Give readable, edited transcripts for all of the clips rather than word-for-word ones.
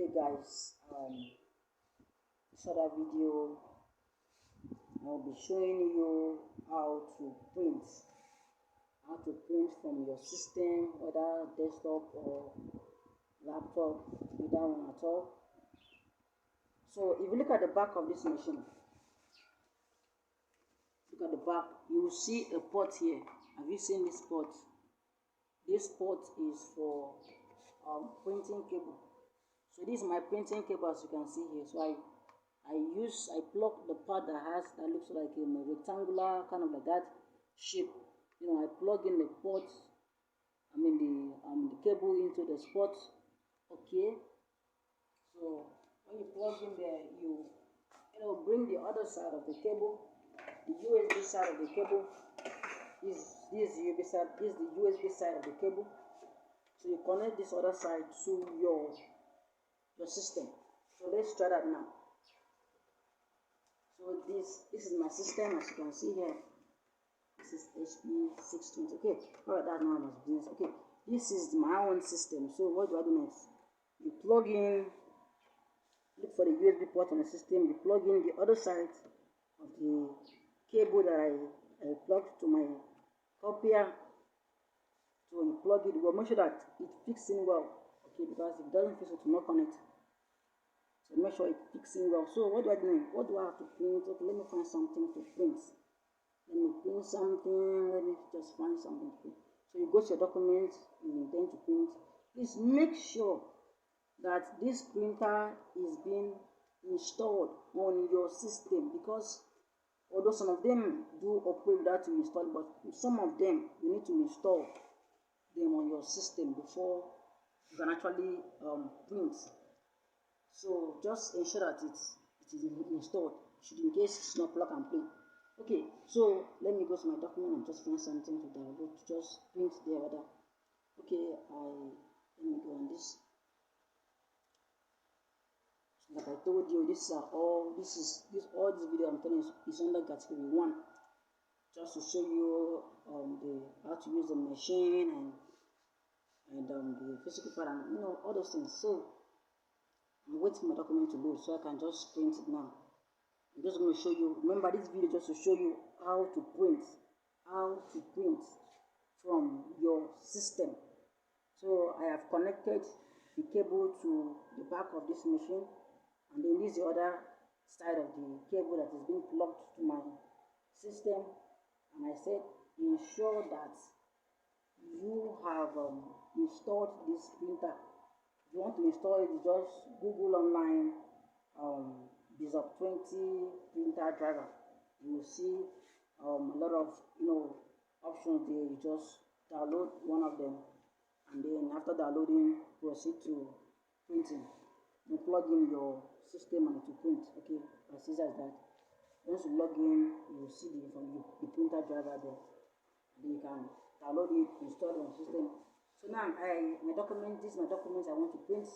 Hey guys, this other video I'll be showing you how to print from your system, whether desktop or laptop, either one at all. So if you look at the back of this machine, look at the back, you will see a port here. Have you seen this port? This port is for printing cable. So this is my printing cable, as you can see here. So I plug the part that looks like a rectangular kind of like that shape. I plug in the port, the cable into the spot. Okay. So when you plug in there, you bring the other side of the cable, the USB side of the cable. This USB side is the USB side of the cable. So you connect this other side to your system. So let's try that now. So this is my system, as you can see here. This is HP620. Okay, alright, that's not much business. Okay, this is my own system. So what do I do next? You plug in, look for the USB port on the system. You plug in the other side of the cable that I plugged to my copier. So you plug it. Well, make sure that it fits in well. Okay, because if it doesn't fit, it will not connect. So make sure it fits in well. So what do I do? What do I have to print? Okay, let me find something to print. Let me print something. Let me just find something to print. So you go to your document, you intend to print. Please make sure that this printer is being installed on your system, because although some of them do operate without you install, but some of them you need to install them on your system before you can actually print. So just ensure that it is installed, should in case it's not plug and play. Okay, so let me go to my document and just find something to download to just print there. Okay, let me go on this. Like I told you, all this video I'm telling you is under category 1, just to show you how to use the machine and the physical part and all those things. So I'm waiting for my document to load so I can just print it now. I'm just going to show you. Remember, this video just to show you how to print from your system. So I have connected the cable to the back of this machine, and then this is the other side of the cable that is being plugged to my system. And I said, ensure that you have installed this printer. If you want to install it, just Google online Bizhub 20 printer driver. You will see a lot of options there. You just download one of them, and then after downloading, proceed to printing. You plug in your system and it will print. Okay, as easy as that. Once you log in, you will see the printer driver there. Then you can download it, install it on the system. So now this is my document I want to print.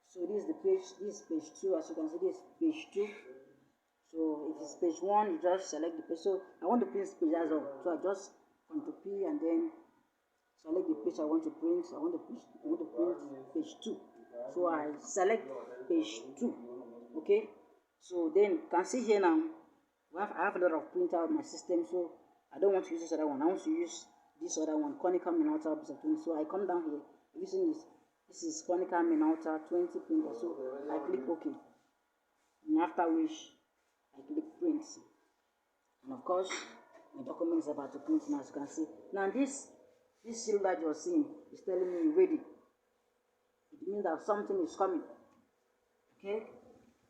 So this is the page, this is page 2. As you can see, this is page 2. So if it's page 1, you just select the page. So I want to print this page as well. So I just Ctrl P and then select the page I want to print. I want to print page 2. So I select page 2. Okay. So then you can see here now, I have a lot of printer on my system. So I don't want to use this other one. I want to use this other one, Konica Minolta Bizhub. So I come down here. Using this is Konica Minolta 20 printer. So I click OK. And after which I click print. And of course, my document is about to print now, as you can see. Now this seal that you're seeing is telling me ready. It means that something is coming. Okay?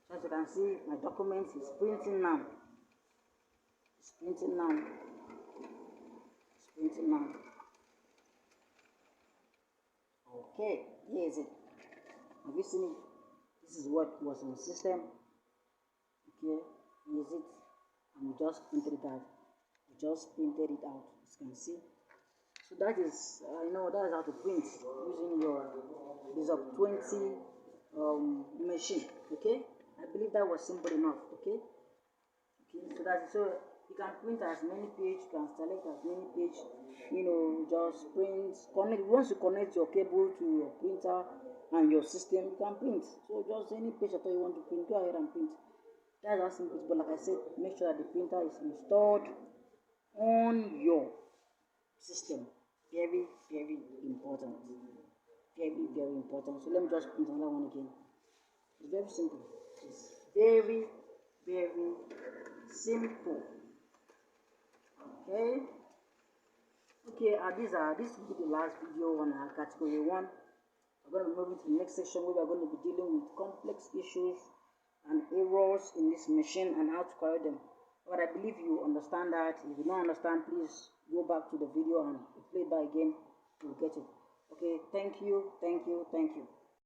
So as you can see, my document is printing now. It's printing now. It's printing now. Okay, here is it. Have you seen it? This is what was on the system. Okay, here is it. And we just printed it out. As you can see. So that is, that is how to print using your Bizhub 20 machine. Okay, I believe that was simple enough. Okay, so that's it. So you can print as many pages, you can select as many pages, just print, connect. Once you connect your cable to your printer, and your system, you can print. So just any page at all you want to print, go ahead and print. That's how simple it is. But like I said, make sure that the printer is installed on your system. Very, very important. Very, very important. So let me just print another one again. It's very simple. It's very, very simple. Okay. Okay, this will be the last video on our category 1. We're going to move into the next section where we're going to be dealing with complex issues and errors in this machine and how to correct them. But I believe you understand that. If you don't understand, please go back to the video and play it back again. You'll get it. Okay, thank you, thank you, thank you.